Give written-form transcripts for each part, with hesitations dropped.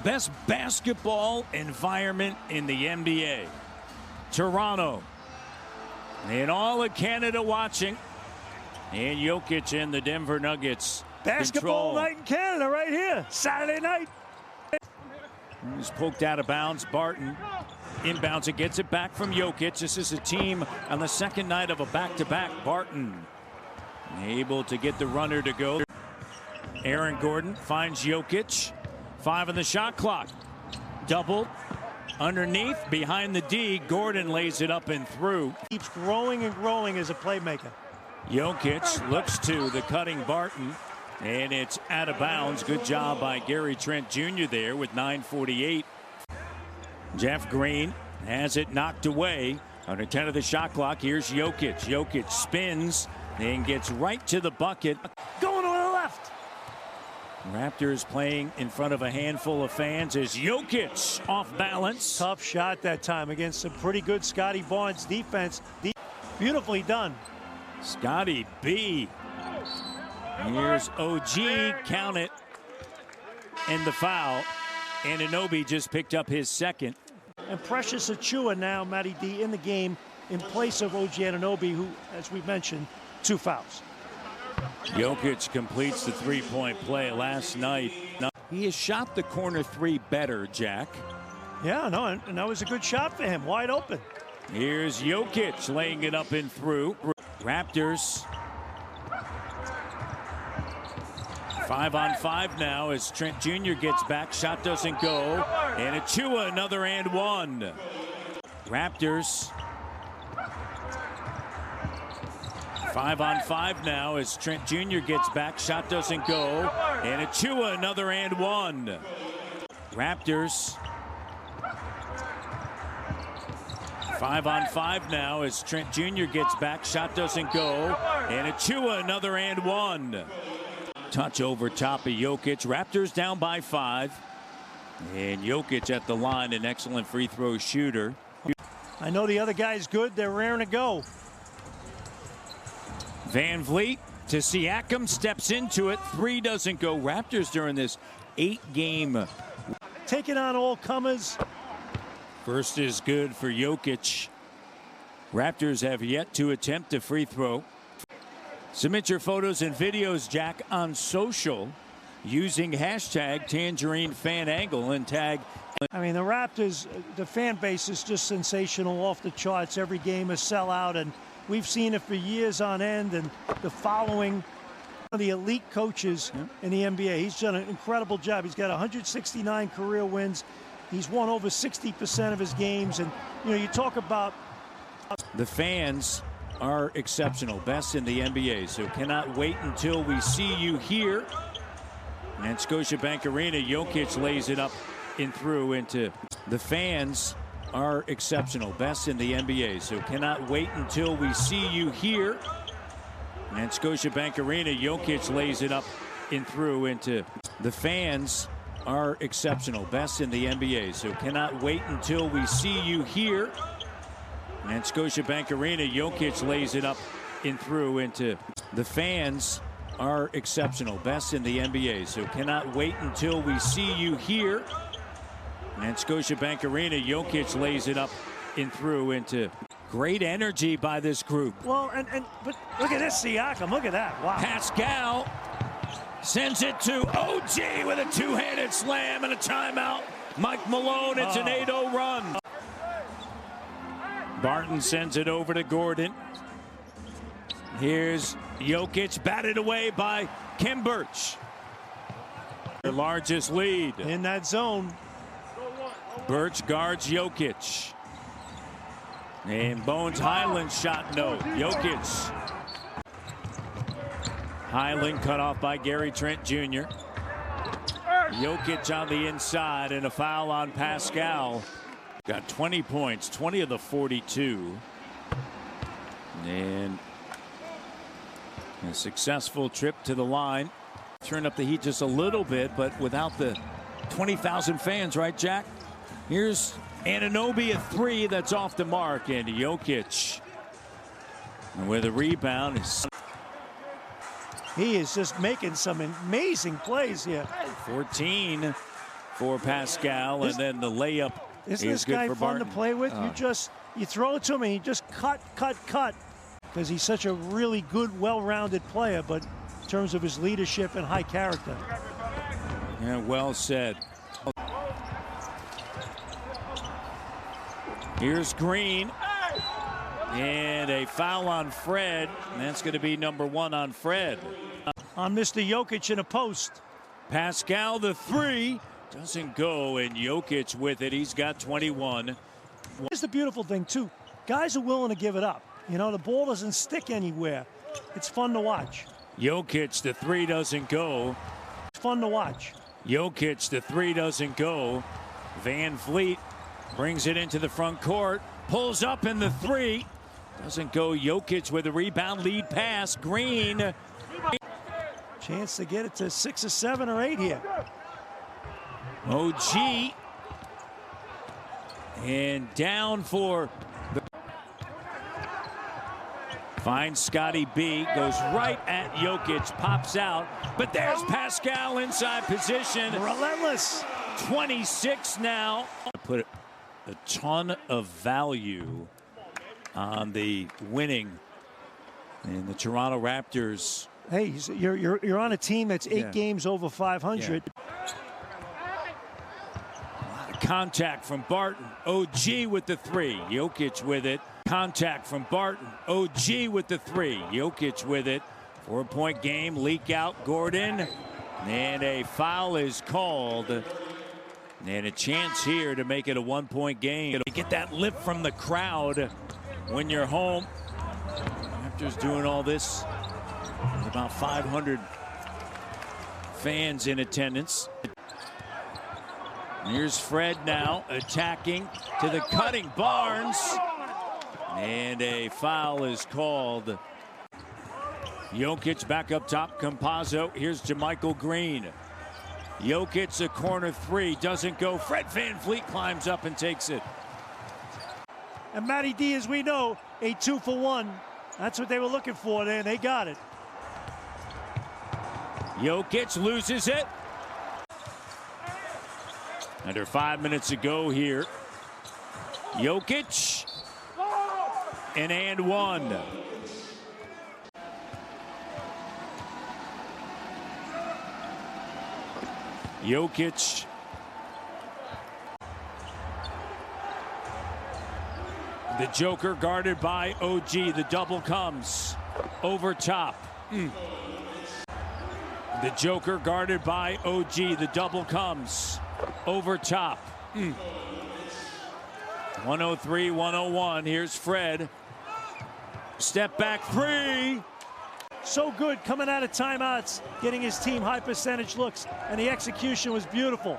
best basketball environment in the NBA. Toronto. And all of Canada watching. And Jokic and the Denver Nuggets. Basketball night in Canada right here. Saturday night. He's poked out of bounds. Barton inbounds it, gets it back from Jokic. This is a team on the second night of a back-to-back. Barton able to get the runner to go. Aaron Gordon finds Jokic. 5 on the shot clock. Double underneath, behind the D. Gordon lays it up and through. Keeps growing and growing as a playmaker. Jokic looks to the cutting Barton, and it's out of bounds. Good job by Gary Trent Jr. there with 9:48. Jeff Green has it knocked away. Under 10 of the shot clock, here's Jokic. Jokic spins and gets right to the bucket. Going to the left. Raptors playing in front of a handful of fans as Jokic off balance. Tough shot that time against some pretty good Scotty Barnes defense. Beautifully done. Scotty B. Here's OG, count it. And the foul. Anunoby just picked up his second. And Precious Achiuwa now, Matty D, in the game in place of OG Anunoby, who, as we mentioned, 2 fouls. Jokic completes the three-point play last night. He has shot the corner 3 better, Jack. Yeah, no, and that was a good shot for him, wide open. Here's Jokic laying it up and through. Raptors 5-on-5 now as Trent Jr. gets back. Shot doesn't go. And Achiuwa another and one. Raptors 5-on-5 now as Trent Jr. gets back. Shot doesn't go. And Achiuwa another and one. Raptors 5-on-5 now as Trent Jr. gets back. Shot doesn't go. And Achiuwa another and one. Touch over top of Jokic. Raptors down by 5. And Jokic at the line, an excellent free throw shooter. I know the other guy's good. They're raring to go. Van Vliet to Siakam, steps into it. 3 doesn't go. Raptors during this 8-game. Taking on all comers. First is good for Jokic. Raptors have yet to attempt a free throw. Submit your photos and videos, Jack, on social using hashtag TangerineFanAngle and tag. I mean, the Raptors, the fan base is just sensational, off the charts. Every game a sellout, and we've seen it for years on end. And the following of the elite coaches in the NBA, he's done an incredible job. He's got 169 career wins. He's won over 60% of his games. And, you know, you talk about the fans are exceptional, best in the NBA. So cannot wait until we see you here. And Scotiabank Arena, Jokic lays it up and through into the fans are exceptional, best in the NBA. So cannot wait until we see you here. And Scotiabank Arena, Jokic lays it up and through into the fans are exceptional, best in the NBA. So cannot wait until we see you here. And Scotiabank Arena, Jokic lays it up and through into the fans are exceptional, best in the NBA. So cannot wait until we see you here. And Scotiabank Arena, Jokic lays it up and through into great energy by this group. Well, but look at this Siakam. Look at that. Wow. Pascal sends it to OG with a two-handed slam and a timeout. Mike Malone, it's an 8-0 run. Barton sends it over to Gordon. Here's Jokic, batted away by Kim Birch. Their largest lead. In that zone. Birch guards Jokic. And Bones Highland shot no. Jokic. Highland cut off by Gary Trent Jr. Jokic on the inside and a foul on Pascal. Got 20 points, 20 of the 42. And a successful trip to the line. Turn up the heat just a little bit, but without the 20,000 fans, right, Jack? Here's Anunoby, a 3 that's off the mark, and Jokic with a rebound. He is just making some amazing plays here. 14 for Pascal, and then the layup Isn't is this good guy for fun Barton. to play with? You throw it to him and he just cut. Because he's such a really good, well-rounded player, but in terms of his leadership and high character. Yeah, well said. Here's Green. And a foul on Fred. And that's going to be number 1 on Fred. On Mr. Jokic in a post. Pascal, the 3. Doesn't go, and Jokic with it. He's got 21. Here's the beautiful thing, too. Guys are willing to give it up. You know, the ball doesn't stick anywhere. It's fun to watch. Jokic, the 3 doesn't go. It's fun to watch. Jokic, the 3 doesn't go. Van Vliet brings it into the front court. Pulls up in the 3. Doesn't go. Jokic with a rebound, lead pass. Green. Chance to get it to 6 or 7 or 8 here. OG. And down for the... Finds Scotty B. Goes right at Jokic. Pops out. But there's Pascal inside position. Relentless. 26 now. Put a ton of value on the winning in the Toronto Raptors. Hey, you're on a team that's 8 games over 500. Contact from Barton. OG with the 3. Jokic with it. Contact from Barton. OG with the 3. Jokic with it. 4-point game. Leak out. Gordon. And a foul is called. And a chance here to make it a 1-point game. You get that lift from the crowd when you're home. Raptors doing all this. About 500 fans in attendance. Here's Fred now attacking to the cutting Barnes. And a foul is called. Jokic back up top. Campazzo. Here's JaMychal Green. Jokic, a corner 3. Doesn't go. Fred Van Vliet climbs up and takes it. And Matty D, as we know, a 2-for-1. That's what they were looking for there, and they got it. Jokic loses it. Under 5 minutes to go here. Jokic. And 1. Jokic. The Joker guarded by OG. The double comes over top. The Joker guarded by OG. The double comes over top. 103-101. Here's Fred. Step back 3. So good coming out of timeouts, getting his team high percentage looks, and the execution was beautiful.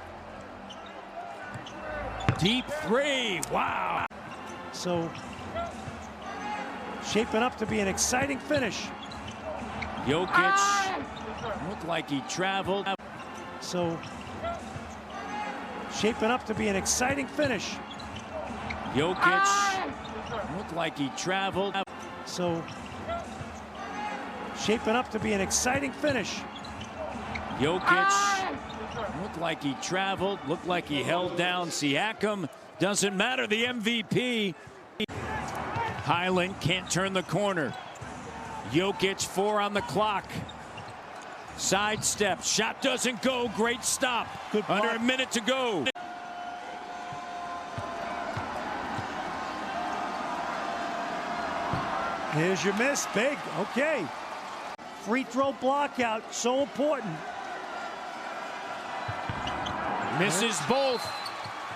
Deep 3. Wow. So shaping up to be an exciting finish. Jokic looked like he traveled. So shaping up to be an exciting finish. Jokic looked like he traveled. So shaping up to be an exciting finish. Jokic looked like he traveled, looked like he held down Siakam. Doesn't matter, the MVP. Highland can't turn the corner. Jokic 4 on the clock. Sidestep, shot doesn't go, great stop. Good block. Under a minute to go. Here's your miss, big, okay. Free throw block out, so important. Misses both.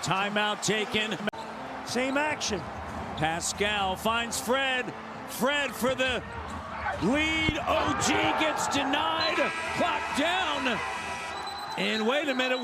Timeout taken. Same action. Pascal finds Fred. Fred for the lead. OG gets denied. Clock down. And wait a minute.